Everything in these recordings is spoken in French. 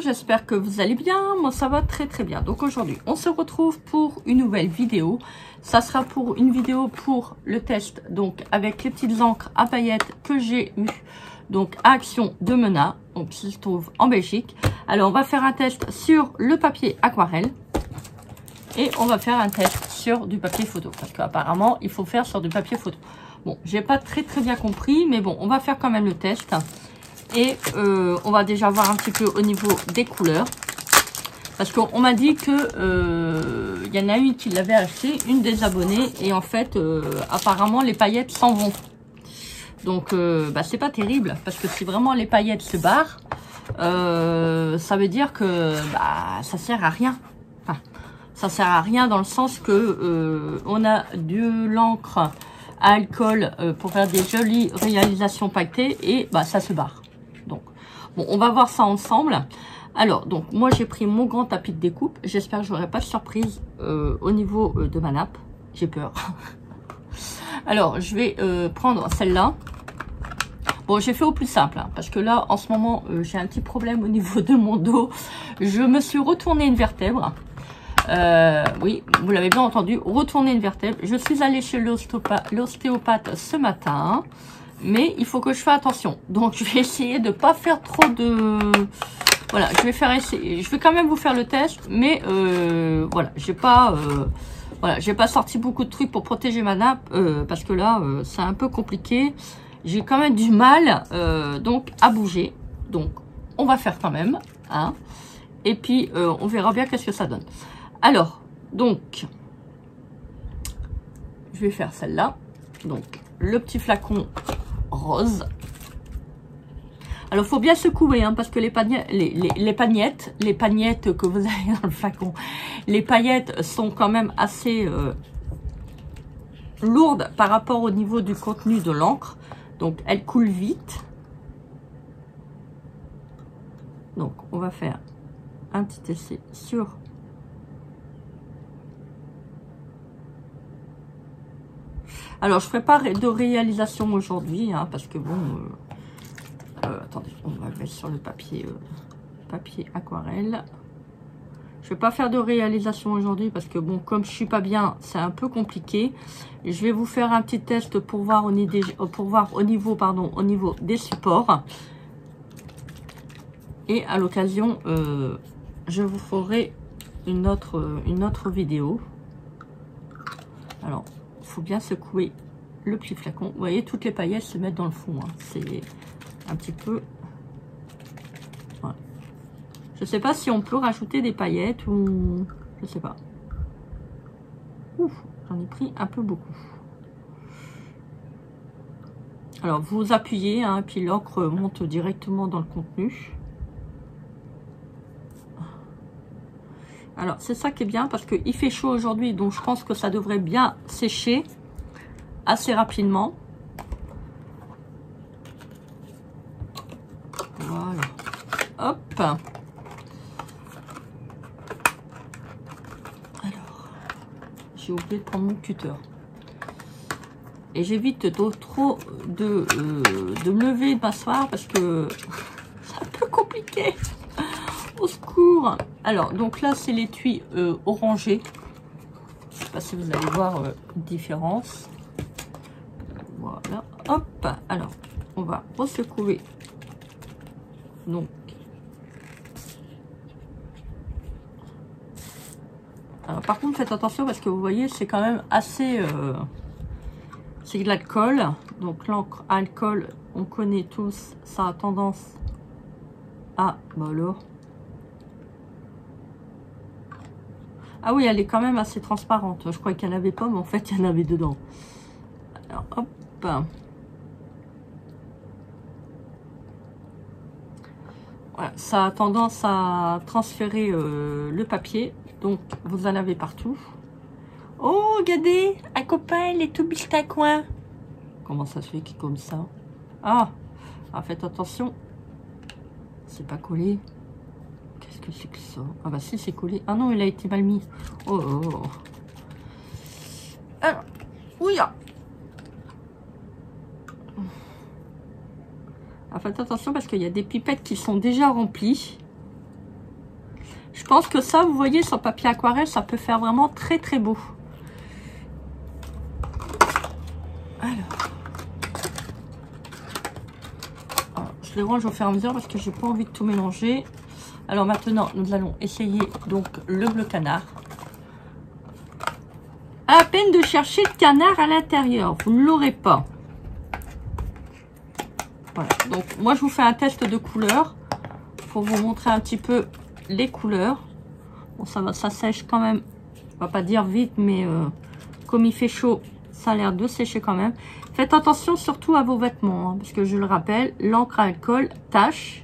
j'espère que vous allez bien. Moi, ça va très très bien. Donc aujourd'hui, on se retrouve pour une nouvelle vidéo. Ça sera pour une vidéo pour le test, donc avec les petites encres à paillettes que j'ai eu donc à Action de Mena, donc qui se trouve en Belgique. Alors, on va faire un test sur le papier aquarelle et on va faire un test sur du papier photo parce qu'apparemment, il faut faire sur du papier photo. Bon, j'ai pas très bien compris, mais bon, on va faire quand même le test. Et on va déjà voir un petit peu au niveau des couleurs. Parce qu'on m'a dit que y en a une qui l'avait acheté, une des abonnées. Et en fait, apparemment, les paillettes s'en vont. Donc, c'est pas terrible. Parce que si vraiment les paillettes se barrent, ça veut dire que ça sert à rien. Enfin, ça sert à rien dans le sens que on a de l'encre à alcool pour faire des jolies réalisations paquetées. Et ça se barre. Donc, bon, on va voir ça ensemble. Alors, donc, moi, j'ai pris mon grand tapis de découpe. J'espère que j'aurai pas de surprise au niveau de ma nappe. J'ai peur. Alors, je vais prendre celle-là. Bon, j'ai fait au plus simple, hein, parce que là, en ce moment, j'ai un petit problème au niveau de mon dos. Je me suis retourné une vertèbre. Oui, vous l'avez bien entendu, retourner une vertèbre. Je suis allée chez l'ostéopathe ce matin. Mais il faut que je fasse attention. Donc, je vais essayer de pas faire trop de... Voilà, je vais quand même vous faire le test. Mais voilà, j'ai pas sorti beaucoup de trucs pour protéger ma nappe. Parce que là, c'est un peu compliqué. J'ai quand même du mal donc à bouger. Donc, on va faire quand même. Hein. Et puis, on verra bien qu'est-ce que ça donne. Alors, donc, je vais faire celle-là. Donc, le petit flacon rose. Alors, il faut bien secouer, hein, parce que les pagnettes que vous avez dans le flacon, les paillettes sont quand même assez lourdes par rapport au niveau du contenu de l'encre. Donc, elles coulent vite. Donc, on va faire un petit essai sur... Alors, je ne ferai pas de réalisation aujourd'hui, hein, parce que bon... attendez, on va le mettre sur le papier, papier aquarelle. Je ne vais pas faire de réalisation aujourd'hui, parce que bon, comme je ne suis pas bien, c'est un peu compliqué. Je vais vous faire un petit test pour voir au niveau des supports. Et à l'occasion, je vous ferai une autre vidéo. Alors, il faut bien secouer le petit flacon. Vous voyez, toutes les paillettes se mettent dans le fond. Hein. C'est un petit peu... Voilà. Je sais pas si on peut rajouter des paillettes ou... Je sais pas. Ouf, j'en ai pris un peu beaucoup. Alors, vous appuyez, hein, puis l'encre monte directement dans le contenu. Alors, c'est ça qui est bien parce qu'il fait chaud aujourd'hui, donc je pense que ça devrait bien sécher assez rapidement. Voilà. Hop. Alors, j'ai oublié de prendre mon cutter. Et j'évite trop de me lever et de m'asseoir parce que c'est un peu compliqué. Au secours. Alors, donc là, c'est l'étui orangé. Je ne sais pas si vous allez voir une différence. Voilà. Hop. Alors, on va resecouer. Donc, alors, par contre, faites attention parce que vous voyez, c'est quand même assez... c'est de l'alcool. Donc, l'encre à alcool, on connaît tous, ça a tendance à... alors... Ah oui, elle est quand même assez transparente. Je crois qu'il n'y en avait pas, mais en fait, il y en avait dedans. Alors, hop. Voilà, ça a tendance à transférer le papier. Donc, vous en avez partout. Oh, regardez, un copain, il est tout coin. Comment ça se fait qu'il est comme ça? Ah, faites attention. C'est pas collé. Qu'est-ce que c'est que ça? Ah bah si, c'est collé. Ah non, il a été mal mis. Oh, oh, oh. Alors, ouya. Ah, faites attention parce qu'il y a des pipettes qui sont déjà remplies. Je pense que ça, vous voyez, sur papier aquarelle, ça peut faire vraiment très très beau. Alors, je les range au fur et à mesure parce que j'ai pas envie de tout mélanger. Alors maintenant, nous allons essayer donc le bleu canard. À peine de chercher de canard à l'intérieur, vous ne l'aurez pas. Voilà, donc moi je vous fais un test de couleurs pour vous montrer un petit peu les couleurs. Bon, ça sèche quand même, on va pas dire vite, mais comme il fait chaud, ça a l'air de sécher quand même. Faites attention surtout à vos vêtements, hein, parce que je le rappelle, l'encre à alcool tâche.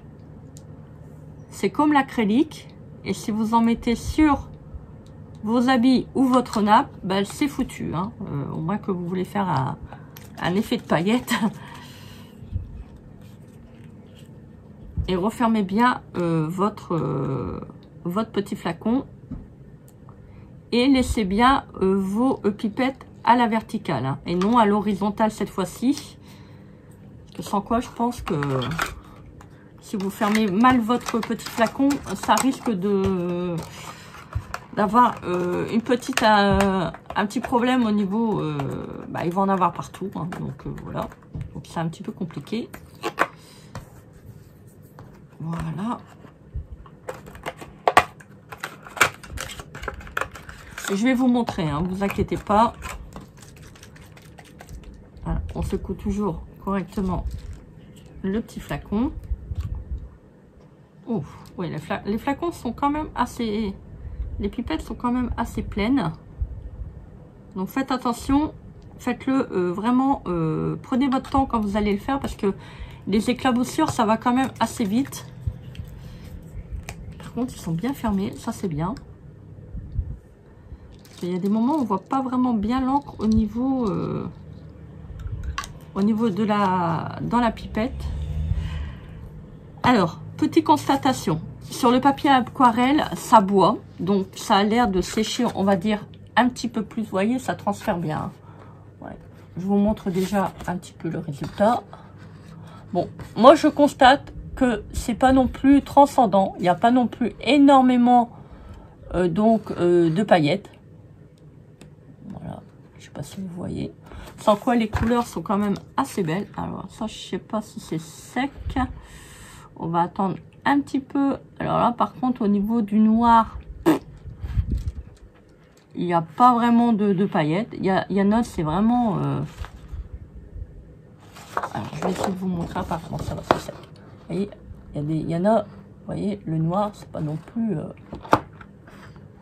C'est comme l'acrylique, et si vous en mettez sur vos habits ou votre nappe, ben, c'est foutu. Hein. Au moins que vous voulez faire un effet de paillettes. Et refermez bien votre petit flacon. Et laissez bien vos pipettes à la verticale. Hein, et non à l'horizontale cette fois-ci. Parce que sans quoi, je pense que si vous fermez mal votre petit flacon, ça risque d'avoir un petit problème au niveau... il va en avoir partout. Hein, donc voilà. Donc c'est un petit peu compliqué. Voilà. Et je vais vous montrer, hein, vous inquiétez pas. Voilà, on secoue toujours correctement le petit flacon. Oh, oui, les flacons sont quand même assez... Les pipettes sont quand même assez pleines. Donc faites attention, faites-le vraiment, prenez votre temps quand vous allez le faire parce que les éclaboussures, ça va quand même assez vite. Par contre, ils sont bien fermés, ça c'est bien. Il y a des moments où on voit pas vraiment bien l'encre au niveau de dans la pipette. Alors, petite constatation. Sur le papier aquarelle, ça boit. Donc, ça a l'air de sécher, on va dire, un petit peu plus. Vous voyez, ça transfère bien. Ouais. Je vous montre déjà un petit peu le résultat. Bon, moi, je constate que c'est pas non plus transcendant. Il n'y a pas non plus énormément de paillettes. Voilà. Je sais pas si vous voyez. Sans quoi, les couleurs sont quand même assez belles. Alors, ça, je sais pas si c'est sec. On va attendre un petit peu. Alors là, par contre, au niveau du noir, il n'y a pas vraiment de paillettes. Il y en a, c'est vraiment... Alors, je vais essayer de vous montrer. Apparemment, ça va, c'est sec. Vous voyez, il y en a... Vous voyez, le noir, c'est pas non plus...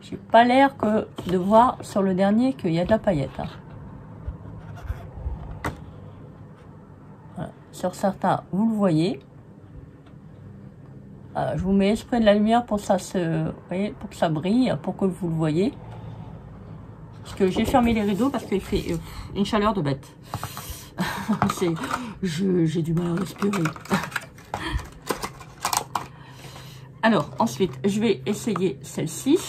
J'ai pas l'air que de voir sur le dernier qu'il y a de la paillette. Hein. Voilà. Sur certains, vous le voyez. Je vous mets exprès de la lumière pour ça pour que ça brille, pour que vous le voyez. Parce que j'ai fermé les rideaux parce qu'il fait une chaleur de bête. J'ai du mal à respirer. Alors, ensuite, je vais essayer celle-ci.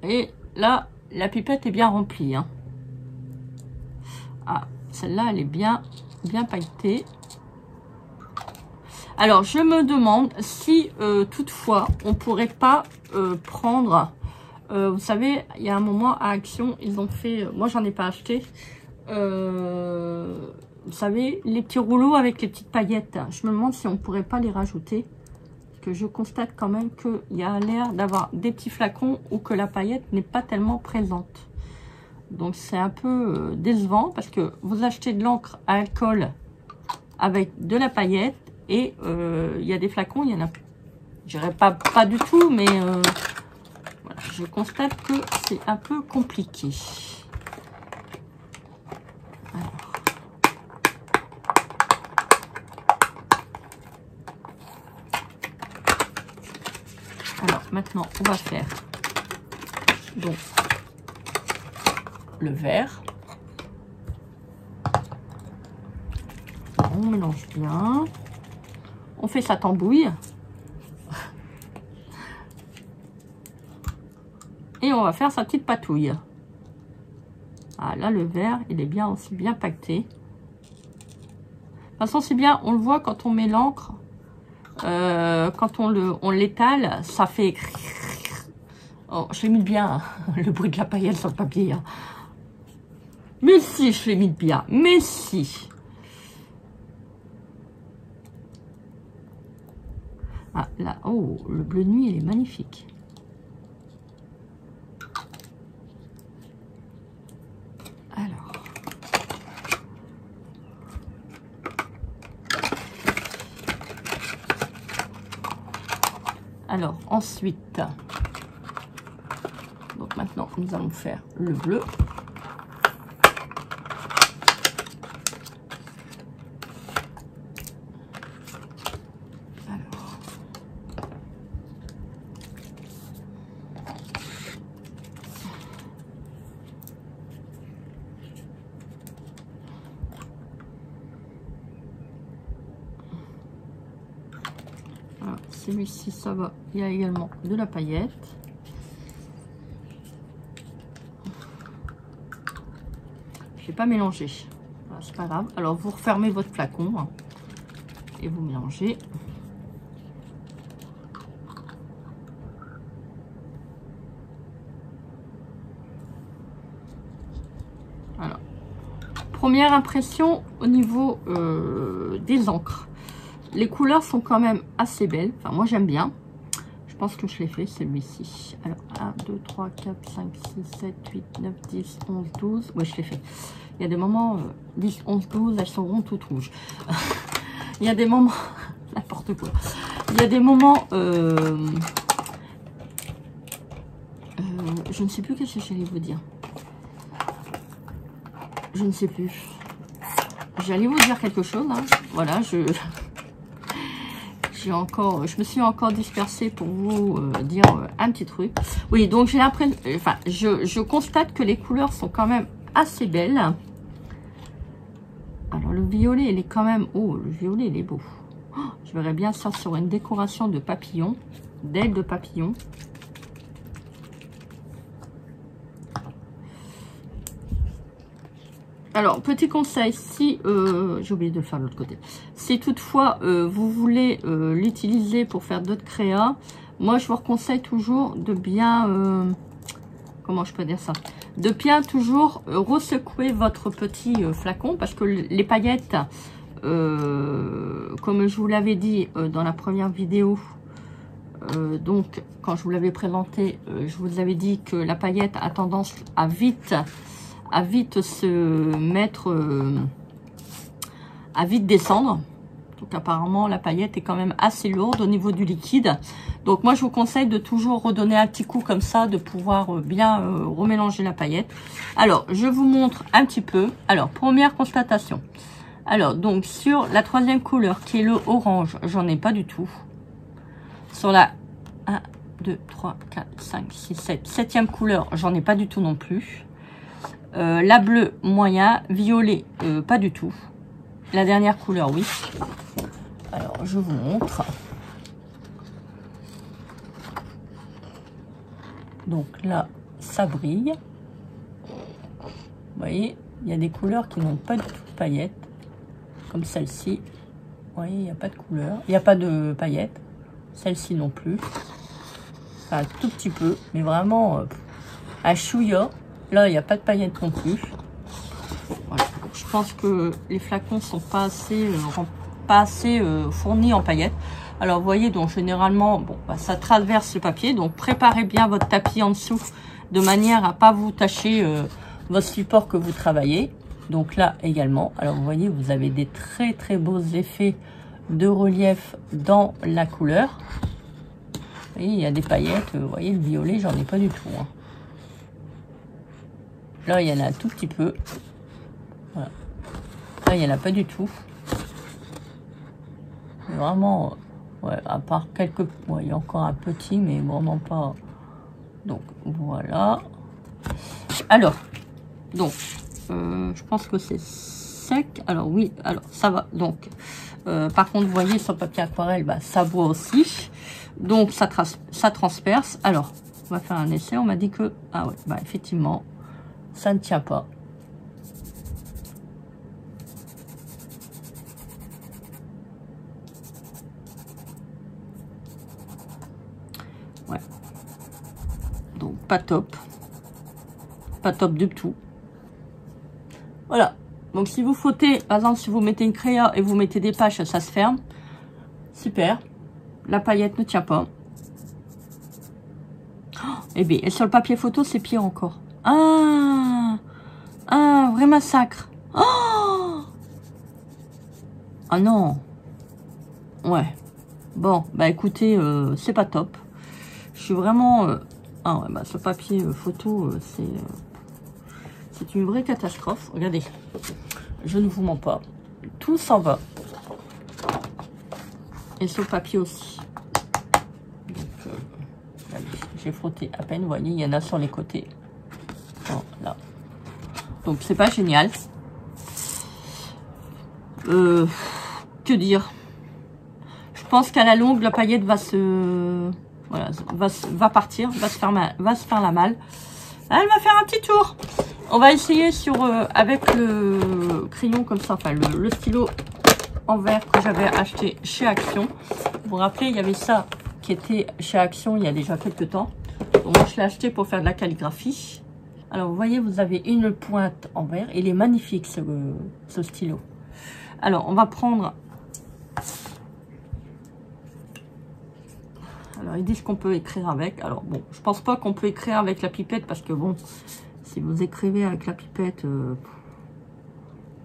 Et là, la pipette est bien remplie. Hein. Ah, celle-là, elle est bien pailletée. Alors, je me demande si, toutefois, on pourrait pas prendre... vous savez, il y a un moment, à Action, ils ont fait... moi, j'en ai pas acheté. Vous savez, les petits rouleaux avec les petites paillettes. Je me demande si on pourrait pas les rajouter. Que je constate quand même qu'il y a l'air d'avoir des petits flacons ou que la paillette n'est pas tellement présente. Donc c'est un peu décevant parce que vous achetez de l'encre à alcool avec de la paillette et il y a des flacons, il y en a, je dirais pas du tout, mais voilà, je constate que c'est un peu compliqué. Alors maintenant, on va faire donc le vert. On mélange bien. On fait sa tambouille. Et et on va faire sa petite patouille. Ah, là, le vert, il est bien aussi bien pacté. De toute façon, c'est bien, on le voit quand on met l'encre. Quand on l'étale, ça fait... Oh, je l'ai mis bien, hein, le bruit de la paillette sur le papier. Hein. Mais si, je l'ai mis bien. Mais si. Ah, là, oh, le bleu nuit, il est magnifique. Alors, ensuite, donc maintenant, nous allons faire le bleu. Celui-ci, ça va. Il y a également de la paillette. Je n'ai pas mélangé. Voilà, c'est pas grave. Alors, vous refermez votre flacon hein, et vous mélangez. Alors, première impression au niveau des encres. Les couleurs sont quand même assez belles. Enfin, moi, j'aime bien. Je pense que je l'ai fait, celui-ci. Alors, 1, 2, 3, 4, 5, 6, 7, 8, 9, 10, 11, 12. Oui, je l'ai fait. Il y a des moments, 10, 11, 12, elles seront toutes rouges. Il y a des moments... N'importe quoi. Il y a des moments... je ne sais plus qu'est-ce que j'allais vous dire. Je ne sais plus. J'allais vous dire quelque chose. Hein. Voilà, je me suis encore dispersée pour vous dire un petit truc. Oui, donc j'ai l'impression, enfin, je constate que les couleurs sont quand même assez belles. Alors le violet, il est quand même, oh, le violet, il est beau. Oh, je verrais bien ça sur une décoration de papillons, d'ailes de papillons. Alors, petit conseil, si, j'ai oublié de le faire de l'autre côté, si toutefois vous voulez l'utiliser pour faire d'autres créas, moi je vous conseille toujours de bien, comment je peux dire ça, de bien toujours ressecouer votre petit flacon, parce que les paillettes, comme je vous l'avais dit dans la première vidéo, donc quand je vous l'avais présenté, je vous avais dit que la paillette a tendance à vite se mettre, à vite descendre. Donc apparemment la paillette est quand même assez lourde au niveau du liquide. Donc moi je vous conseille de toujours redonner un petit coup comme ça, de pouvoir bien remélanger la paillette. Alors je vous montre un petit peu. Alors première constatation. Alors donc sur la troisième couleur qui est le orange, j'en ai pas du tout. Sur la 1, 2, 3, 4, 5, 6, 7, septième couleur, j'en ai pas du tout non plus. La bleue, moyen. Violet, pas du tout. La dernière couleur, oui. Alors, je vous montre. Donc là, ça brille. Vous voyez, il y a des couleurs qui n'ont pas du tout de paillettes. Comme celle-ci. Vous voyez, il n'y a pas de couleur. Il n'y a pas de paillettes. Celle-ci non plus. Enfin, un tout petit peu. Mais vraiment, à chouïa. Là, il n'y a pas de paillettes non plus. Voilà. Je pense que les flacons sont pas assez fournis en paillettes. Alors, vous voyez, donc généralement, bon, bah, ça traverse le papier. Donc, préparez bien votre tapis en dessous de manière à pas vous tacher votre support que vous travaillez. Donc là également. Alors, vous voyez, vous avez des très très beaux effets de relief dans la couleur. Vous voyez, il y a des paillettes. Vous voyez, le violet, j'en ai pas du tout. Hein. Là, il y en a un tout petit peu. Voilà. Là, il n'y en a pas du tout. Vraiment, ouais, à part quelques... Ouais, il y a encore un petit, mais vraiment pas... Donc, voilà. Alors, donc, je pense que c'est sec. Alors, oui, alors, ça va. Donc, par contre, vous voyez, sur le papier aquarelle, bah, ça boit aussi. Donc, ça transperce. Alors, On va faire un essai. On m'a dit que, ah ouais, bah effectivement, ça ne tient pas. Ouais. Donc, pas top. Pas top du tout. Voilà. Donc, si vous fautez, par exemple, si vous mettez une créa et vous mettez des pages, ça se ferme. Super. La paillette ne tient pas. Oh, et bien, et sur le papier photo, c'est pire encore. Ah, un vrai massacre. Oh, ah non. Ouais. Bon, bah écoutez, c'est pas top. Je suis vraiment... ah ouais, bah ce papier photo, c'est une vraie catastrophe. Regardez, je ne vous mens pas. Tout s'en va. Et ce papier aussi. Donc, j'ai frotté à peine. Vous voyez, il y en a sur les côtés. Voilà. Donc, c'est pas génial. Que dire? Je pense qu'à la longue, la paillette va se... Voilà, va partir, va se faire la malle. Elle va faire un petit tour. On va essayer sur avec le crayon comme ça, enfin le stylo en verre que j'avais acheté chez Action. Vous vous rappelez, il y avait ça qui était chez Action il y a déjà quelques temps. Donc moi, je l'ai acheté pour faire de la calligraphie. Alors, vous voyez, vous avez une pointe en verre. Il est magnifique, ce stylo. Alors, on va prendre... Alors, ils disent qu'on peut écrire avec. Alors, bon, je pense pas qu'on peut écrire avec la pipette parce que, bon, si vous écrivez avec la pipette,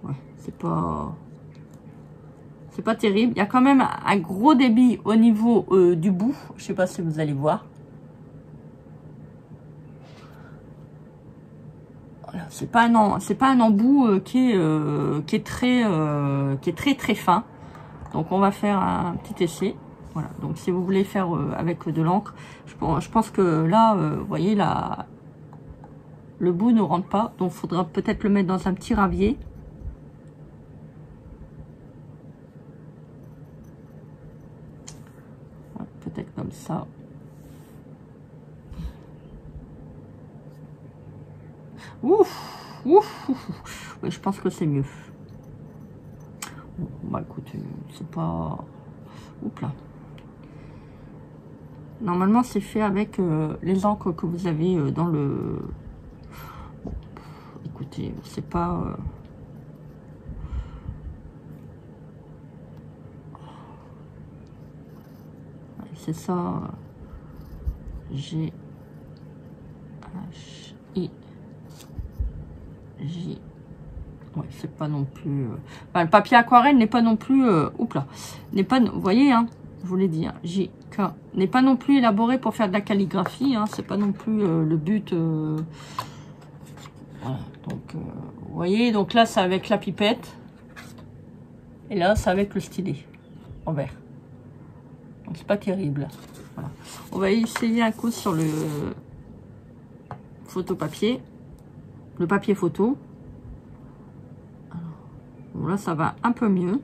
ouais, c'est pas terrible. Il y a quand même un gros débit au niveau du bout. Je sais pas si vous allez voir. Voilà, c'est pas un embout qui est très fin. Donc, on va faire un petit essai. Voilà, donc si vous voulez faire avec de l'encre, je pense que là, vous voyez, le bout ne rentre pas. Donc, il faudra peut-être le mettre dans un petit ravier. Voilà, peut-être comme ça. Ouf, ouf, ouf. Ouais, je pense que c'est mieux. Bon, bah écoutez, c'est pas... Oups là. Normalement, c'est fait avec les encres que vous avez dans le... Bon, écoutez, c'est pas... c'est ça. G... H... I... J... Ouais, c'est pas non plus... Enfin, le papier aquarelle n'est pas non plus... oups là. N'est pas... Vous voyez, hein, je vous l'ai dit, hein, J... K... N'est pas non plus élaboré pour faire de la calligraphie. Hein, c'est pas non plus le but... Voilà, donc... vous voyez, donc là, c'est avec la pipette. Et là, c'est avec le stylet. En vert. Donc, c'est pas terrible. Voilà. On va essayer un coup sur le... photopapier. Le papier photo. Bon, là, ça va un peu mieux.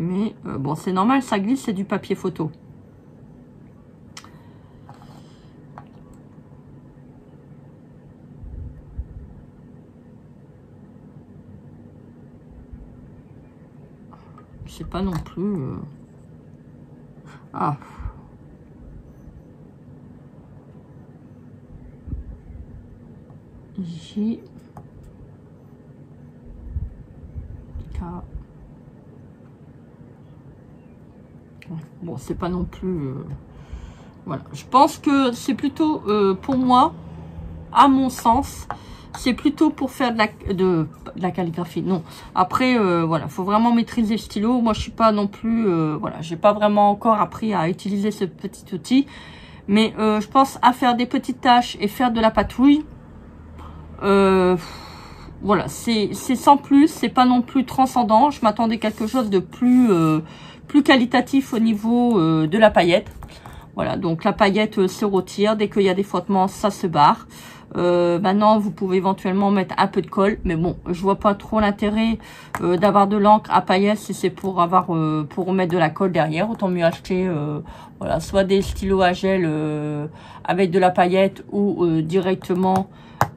Mais bon, c'est normal, ça glisse, c'est du papier photo. C'est pas non plus... Ah. J... K... Bon, c'est pas non plus... Voilà. Je pense que c'est plutôt, pour moi, à mon sens, c'est plutôt pour faire de la calligraphie. Non. Après, voilà, faut vraiment maîtriser le stylo. Moi, je suis pas non plus... voilà, j'ai pas vraiment encore appris à utiliser ce petit outil. Mais je pense à faire des petites tâches et faire de la patouille. Voilà, c'est sans plus. C'est pas non plus transcendant. Je m'attendais à quelque chose de plus qualitatif au niveau de la paillette. Voilà, donc la paillette se retire. Dès qu'il y a des frottements, ça se barre. Maintenant, vous pouvez éventuellement mettre un peu de colle, mais bon, je vois pas trop l'intérêt d'avoir de l'encre à paillettes si c'est pour avoir pour mettre de la colle derrière. Autant mieux acheter voilà, soit des stylos à gel avec de la paillette ou directement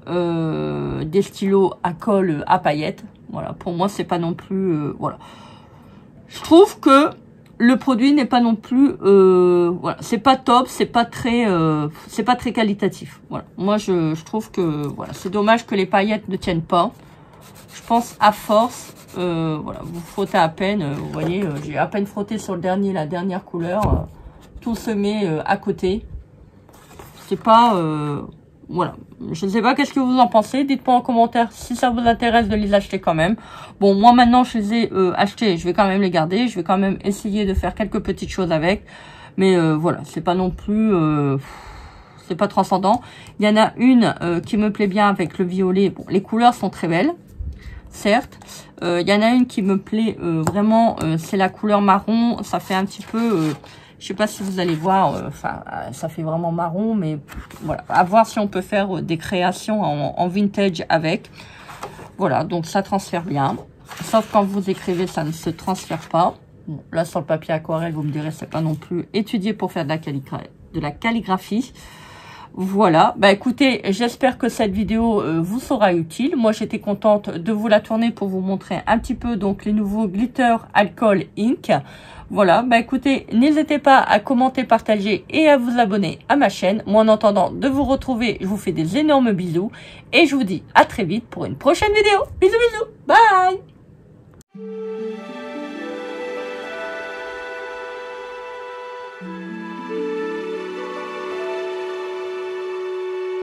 des stylos à colle à paillettes. Voilà, pour moi, c'est pas non plus voilà. Je trouve que le produit n'est pas non plus voilà, c'est pas top, c'est pas très qualitatif. Voilà. Moi je trouve que voilà, c'est dommage que les paillettes ne tiennent pas. Je pense à force voilà, vous frottez à peine, vous voyez, j'ai à peine frotté sur le dernier, la dernière couleur, tout se met à côté. C'est pas voilà, je ne sais pas qu'est-ce que vous en pensez. Dites-moi en commentaire si ça vous intéresse de les acheter quand même. Bon, moi maintenant je les ai achetés, je vais quand même les garder. Je vais quand même essayer de faire quelques petites choses avec. Mais voilà, c'est pas non plus, c'est pas transcendant. Il y en a une qui me plaît bien avec le violet. Bon, les couleurs sont très belles, certes. Il y en a une qui me plaît vraiment, c'est la couleur marron. Ça fait un petit peu... je sais pas si vous allez voir, enfin, ça fait vraiment marron, mais voilà, à voir si on peut faire des créations en vintage avec. Voilà, donc ça transfère bien. Sauf quand vous écrivez, ça ne se transfère pas. Bon, là, sur le papier aquarelle, vous me direz, c'est pas non plus étudié pour faire de la calligraphie. Voilà, bah écoutez, j'espère que cette vidéo vous sera utile. Moi, j'étais contente de vous la tourner pour vous montrer un petit peu donc les nouveaux glitter alcool ink. Voilà, bah écoutez, n'hésitez pas à commenter, partager et à vous abonner à ma chaîne. Moi, en attendant de vous retrouver, je vous fais des énormes bisous et je vous dis à très vite pour une prochaine vidéo. Bisous, bisous, bye.